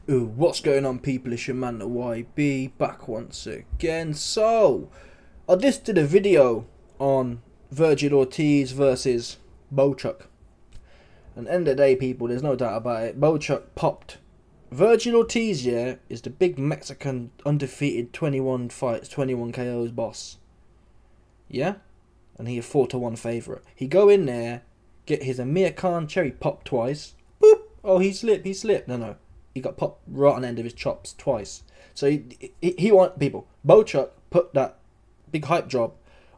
Ooh, what's going on, people? It's your man the YB back once again. So I just did a video on Vergil Ortiz versus Bohachuk. And end of the day, people, there's no doubt about it. Bohachuk popped. Vergil Ortiz, yeah, is the big Mexican undefeated 21 fights, 21 KOs boss. Yeah? And he a 4-1 favourite. He go in there, get his Amir cherry popped twice. Boop! Oh, he slipped. No. He got popped right on the end of his chops twice. So he want people. Bohachuk put that big hype job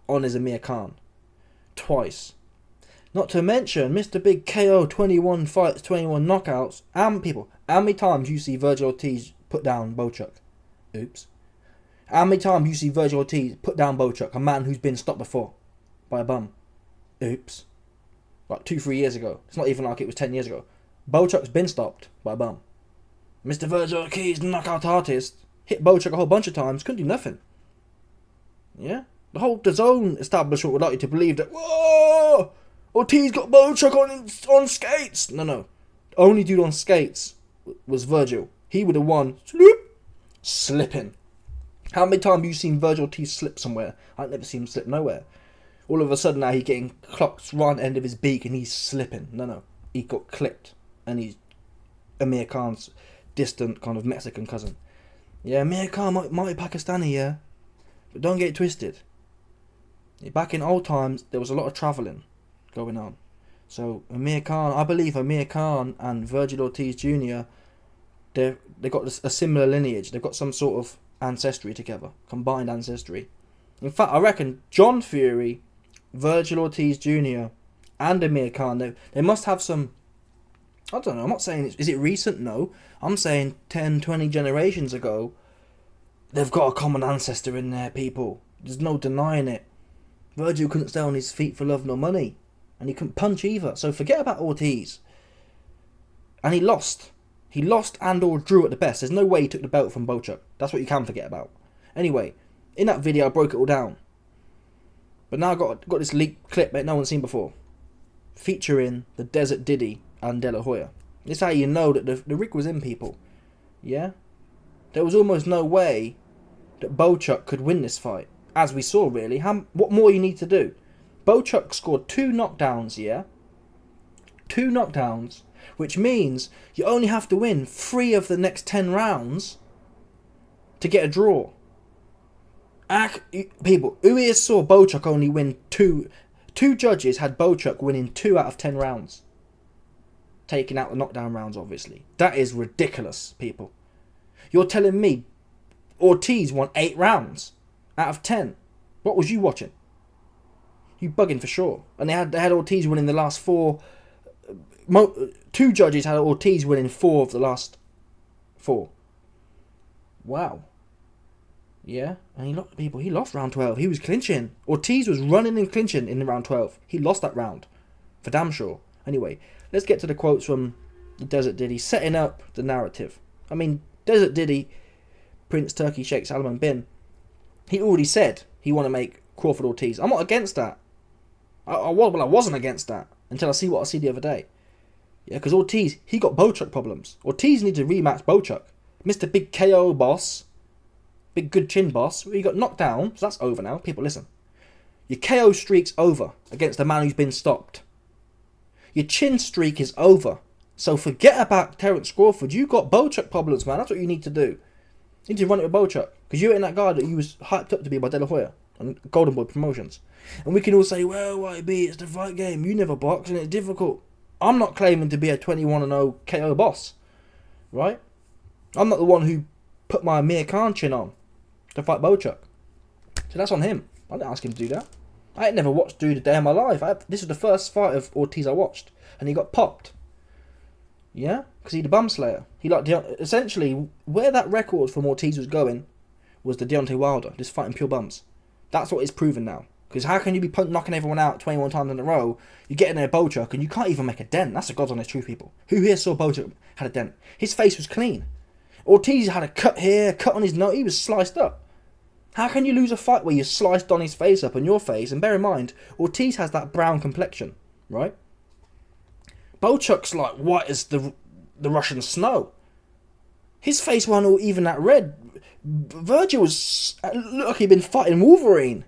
on his Amir twice. Not to mention Mr. Big KO 21 fights, 21 knockouts. And people, how many times you see Vergil Ortiz put down Bohachuk? Oops. How many times you see Vergil Ortiz put down Bohachuk, a man who's been stopped before by a bum? Oops. Like 2-3 years ago. It's not even like it was 10 years ago. Bohachuk's been stopped by a bum. Mr. Vergil Ortiz, knockout artist, hit Bohachuk a whole bunch of times, couldn't do nothing. Yeah? The whole DAZN establishment would like you to believe that, whoa, Ortiz got Bohachuk on skates. No. The only dude on skates was Virgil. He would have won. Slipping. How many times have you seen Vergil Ortiz slip somewhere? I've never seen him slip nowhere. All of a sudden now he's getting clocked right on the end of his beak and he's slipping. No. He got clipped. And he's Amir Khan's distant kind of Mexican cousin. Yeah, Amir Khan might be Pakistani, yeah. But don't get it twisted. Back in old times, there was a lot of travelling going on. So Amir Khan, I believe Amir Khan and Vergil Ortiz Jr., they got a similar lineage. They've got some sort of ancestry together, combined ancestry. In fact, I reckon John Fury, Vergil Ortiz Jr., and Amir Khan, they must have some, I don't know, I'm not saying, is it recent? No. I'm saying 10, 20 generations ago, they've got a common ancestor in there, people. There's no denying it. Virgil couldn't stay on his feet for love nor money. And he couldn't punch either. So forget about Ortiz. And he lost. He lost and or drew at the best. There's no way he took the belt from Bohachuk. That's what you can forget about. Anyway, in that video I broke it all down. But now I've got this leaked clip that no one's seen before. Featuring the Desert Diddy and De La Hoya. This is how you know that the rig was in, people. Yeah? There was almost no way that Bohachuk could win this fight. As we saw, really. What more you need to do? Bohachuk scored 2 knockdowns, yeah? 2 knockdowns. Which means you only have to win 3 of the next 10 rounds to get a draw. People, who here saw Bohachuk only win 2? 2 judges had Bohachuk winning 2 out of 10 rounds. Taking out the knockdown rounds, obviously. That is ridiculous, people. You're telling me Ortiz won 8 rounds out of 10. What was you watching? You bugging for sure. And they had Ortiz winning the last 4. 2 judges had Ortiz winning 4 of the last 4. Wow. Yeah, and he lost round 12. He was clinching. Ortiz was running and clinching in the round 12. He lost that round. For damn sure. Anyway, let's get to the quotes from the Desert Diddy, setting up the narrative. I mean, Desert Diddy, Prince Turkey Sheikh Salman bin, he already said he want to make Crawford Ortiz. I'm not against that. I wasn't against that until I see what I see the other day. Yeah, because Ortiz, he got Bohachuk problems. Ortiz needs to rematch Bohachuk. Mr. Big KO boss, big good chin boss, he got knocked down, so that's over now. People, listen. Your KO streak's over against a man who's been stopped. Your chin streak is over. So forget about Terence Crawford. You got Bohachuk problems, man. That's what you need to do. You need to run it with Bohachuk. Because you ain't that guy that you was hyped up to be by De La Hoya and Golden Boy Promotions. And we can all say, well, YB, it's the fight game. You never box and it's difficult. I'm not claiming to be a 21-0 KO boss. Right? I'm not the one who put my Amir Khan chin on to fight Bohachuk. So that's on him. I didn't ask him to do that. I ain't never watched dude a day in my life. This is the first fight of Ortiz I watched. And he got popped. Yeah? Because he's a bum slayer. Essentially, where that record from Ortiz was going was the Deontay Wilder. Just fighting pure bums. That's what it's proven now. Because how can you be knocking everyone out 21 times in a row? You get in there Bohachuk and you can't even make a dent. That's the God's honest truth, people. Who here saw Bohachuk had a dent? His face was clean. Ortiz had a cut here, cut on his nose. He was sliced up. How can you lose a fight where you sliced Donny's face up on your face? And bear in mind, Ortiz has that brown complexion, right? Bohachuk's like white as the Russian snow. His face wasn't even that red. Virgil was looked like he'd been fighting Wolverine.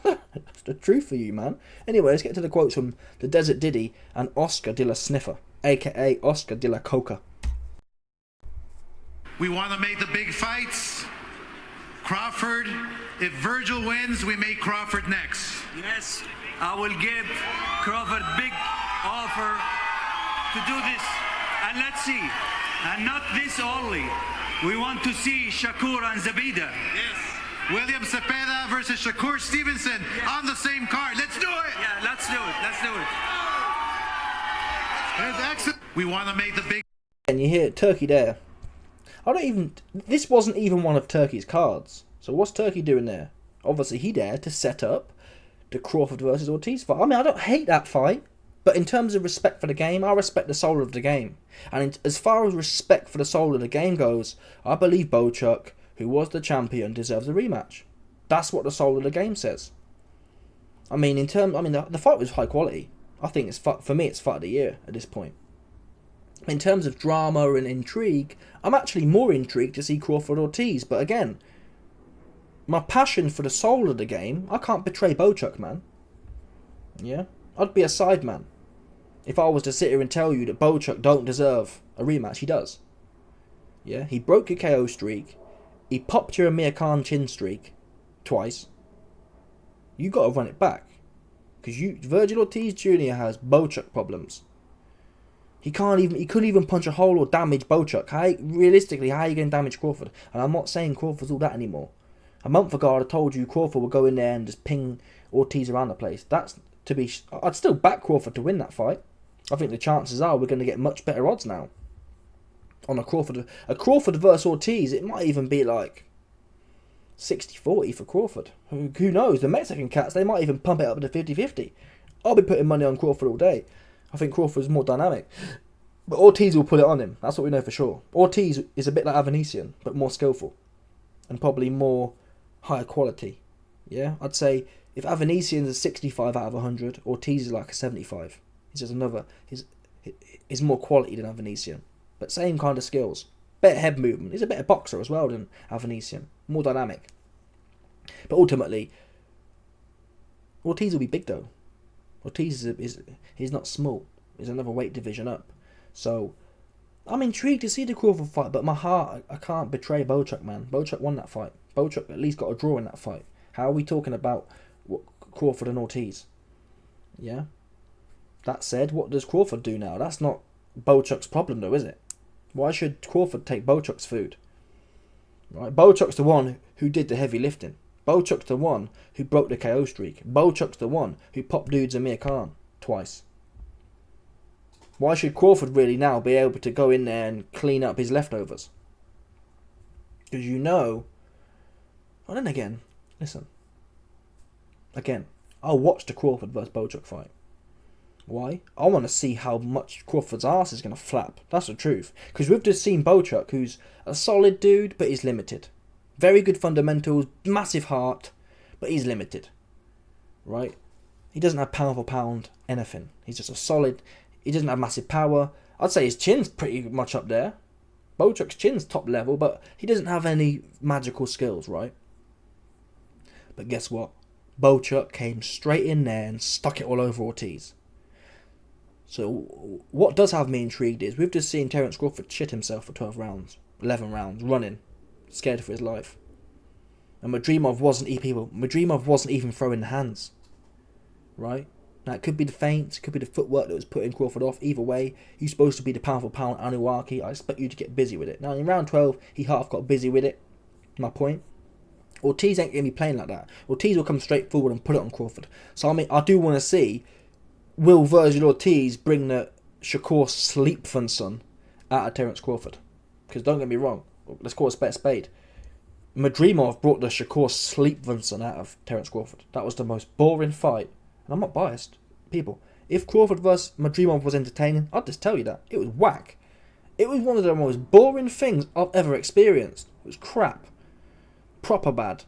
That's the truth for you, man. Anyway, let's get to the quotes from the Desert Diddy and Oscar de la Sniffer, aka Oscar de la Coca. We want to make the big fights. Crawford, if Virgil wins, we make Crawford next. Yes, I will give Crawford big offer to do this. And let's see. And not this only. We want to see Shakur and Zabida. Yes. William Cepeda versus Shakur Stevenson on the same card. Let's do it. Yeah, let's do it. Let's do it. We want to make the big... And you hear Turkey there. This wasn't even one of Turkey's cards. So what's Turkey doing there? Obviously he there to set up the Crawford versus Ortiz fight. I mean, I don't hate that fight. But in terms of respect for the game, I respect the soul of the game. And as far as respect for the soul of the game goes, I believe Bohachuk, who was the champion, deserves a rematch. That's what the soul of the game says. I mean, the fight was high quality. I think for me, it's fight of the year at this point. In terms of drama and intrigue, I'm actually more intrigued to see Crawford Ortiz. But again, my passion for the soul of the game, I can't betray Bohachuk, man. Yeah? I'd be a side man if I was to sit here and tell you that Bohachuk don't deserve a rematch. He does. Yeah, he broke your KO streak. He popped your Amir chin streak twice. You got to run it back, because Virgil Ortiz Jr. has Bohachuk problems. He couldn't even punch a hole or damage Bohachuk. Realistically, how are you going to damage Crawford? And I'm not saying Crawford's all that anymore. A month ago, I told you Crawford would go in there and just ping Ortiz around the place. I'd still back Crawford to win that fight. I think the chances are we're going to get much better odds now on a Crawford versus Ortiz. It might even be like 60-40 for Crawford. Who knows? The Mexican cats, they might even pump it up to 50-50. I'll be putting money on Crawford all day. I think Crawford's more dynamic. But Ortiz will put it on him. That's what we know for sure. Ortiz is a bit like Avanesian, but more skillful. And probably more higher quality. Yeah? I'd say if Avanesian's a 65 out of 100, Ortiz is like a 75. He's just he's more quality than Avanesian. But same kind of skills. Better head movement. He's a better boxer as well than Avanesian. More dynamic. But ultimately, Ortiz will be big though. Ortiz he's not small. He's another weight division up. So, I'm intrigued to see the Crawford fight, but my heart, I can't betray Bohachuk, man. Bohachuk won that fight. Bohachuk at least got a draw in that fight. How are we talking about Crawford and Ortiz? Yeah? That said, what does Crawford do now? That's not Bohachuk's problem though, is it? Why should Crawford take Bohachuk's food? Right? Bohachuk's the one who did the heavy lifting. Bohachuk's the one who broke the KO streak. Bohachuk's the one who popped dudes Amir Khan twice. Why should Crawford really now be able to go in there and clean up his leftovers? Because well then again, listen. Again, I'll watch the Crawford versus Bohachuk fight. Why? I want to see how much Crawford's ass is going to flap. That's the truth. Because we've just seen Bohachuk, who's a solid dude, but he's limited. Very good fundamentals, massive heart, but he's limited. Right? He doesn't have pound for pound anything. He's just a solid... He doesn't have massive power. I'd say his chin's pretty much up there. Bohachuk's chin's top level, but he doesn't have any magical skills, right? But guess what? Bohachuk came straight in there and stuck it all over Ortiz. So what does have me intrigued is we've just seen Terence Crawford shit himself for 12 rounds, 11 rounds, running, scared for his life. And Madrimov wasn't even throwing the hands, right? Now it could be the feints, it could be the footwork that was putting Crawford off. Either way, he's supposed to be the pound for pound Anunnaki. I expect you to get busy with it. Now in round 12, he half got busy with it. My point. Ortiz ain't going to be playing like that. Ortiz will come straight forward and put it on Crawford. So I mean, I do want to see, will Virgil Ortiz bring the Shakur Sleepfunson out of Terence Crawford? Because don't get me wrong, let's call it a spade. Madrimov brought the Shakur Sleepfunson out of Terence Crawford. That was the most boring fight. And I'm not biased, people. If Crawford vs Madrimov was entertaining, I'd just tell you that. It was whack. It was one of the most boring things I've ever experienced. It was crap. Proper bad.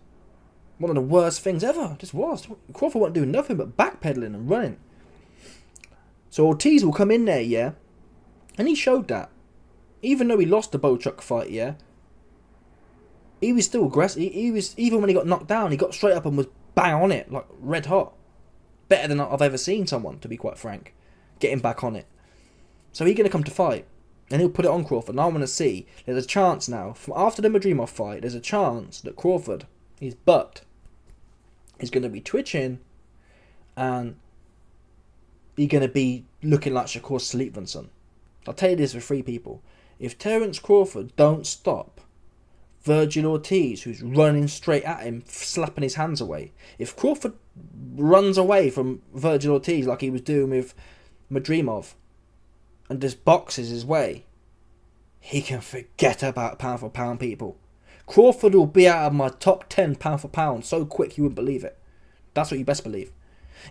One of the worst things ever. Just was. Crawford wasn't doing nothing but backpedaling and running. So Ortiz will come in there, yeah? And he showed that. even though he lost the Bohachuk fight, yeah, he was still aggressive. He was, even when he got knocked down, he got straight up and was bang on it, like red hot. Better than I've ever seen someone, to be quite frank, getting back on it. So he's going to come to fight, and he'll put it on Crawford. And I want to see, there's a chance now, from after the Madrimov fight, there's a chance that Crawford, his butt, is going to be twitching, and he's going to be looking like Shakur Stevenson. I'll tell you this for 3 people. If Terence Crawford don't stop Vergil Ortiz, who's running straight at him, slapping his hands away. If Crawford runs away from Vergil Ortiz like he was doing with Madrimov and just boxes his way, he can forget about pound for pound, people. Crawford will be out of my top 10 pound for pound so quick you wouldn't believe it. That's what you best believe.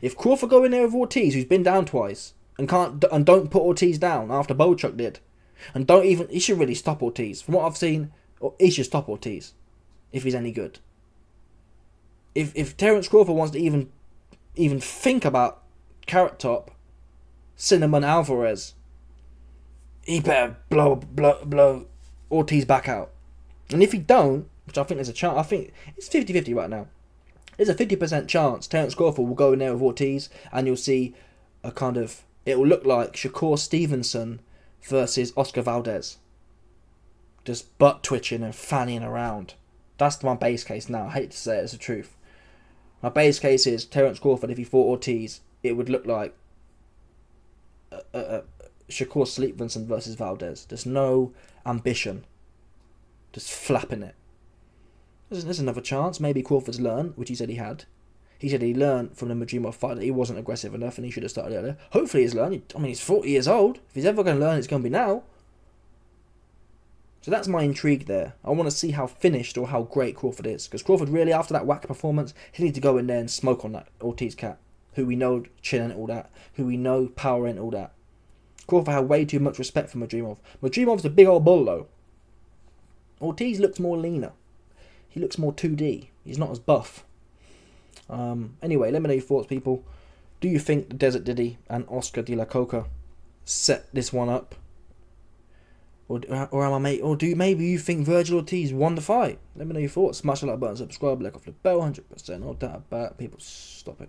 If Crawford go in there with Ortiz, who's been down twice, and don't put Ortiz down after Bohachuk did, and he should really stop Ortiz. From what I've seen, he should stop Ortiz if he's any good. If Terence Crawford wants to even think about Carrot Top, Cinnamon Alvarez, he better blow Ortiz back out. And if he don't, which I think there's a chance, I think it's 50-50 right now. There's a 50% chance Terence Crawford will go in there with Ortiz, and you'll see a kind of, it will look like Shakur Stevenson versus Oscar Valdez. Just butt twitching and fanning around. That's my base case now. I hate to say it, it's the truth. My base case is Terence Crawford, if he fought Ortiz, it would look like Shakur Stevenson versus Valdez. There's no ambition. Just flapping it. There's another chance. Maybe Crawford's learned, which he said he had. He said he learned from the Madrimov fight that he wasn't aggressive enough and he should have started earlier. Hopefully he's learned. I mean, he's 40 years old. If he's ever going to learn, it's going to be now. So that's my intrigue there. I want to see how finished or how great Crawford is. Because Crawford really, after that whack performance, he needs to go in there and smoke on that Ortiz cat. Who we know chin and all that. Who we know power and all that. Crawford had way too much respect for Madrimov. Madrimov's a big old bull though. Ortiz looks more leaner. He looks more 2D. He's not as buff. Anyway, let me know your thoughts, people. Do you think the Desert Diddy and Oscar De La Coca set this one up? Or maybe you think Virgil Ortiz won the fight? Let me know your thoughts. Smash the like button, subscribe, like off the bell, 100%. All that about people. Stop it.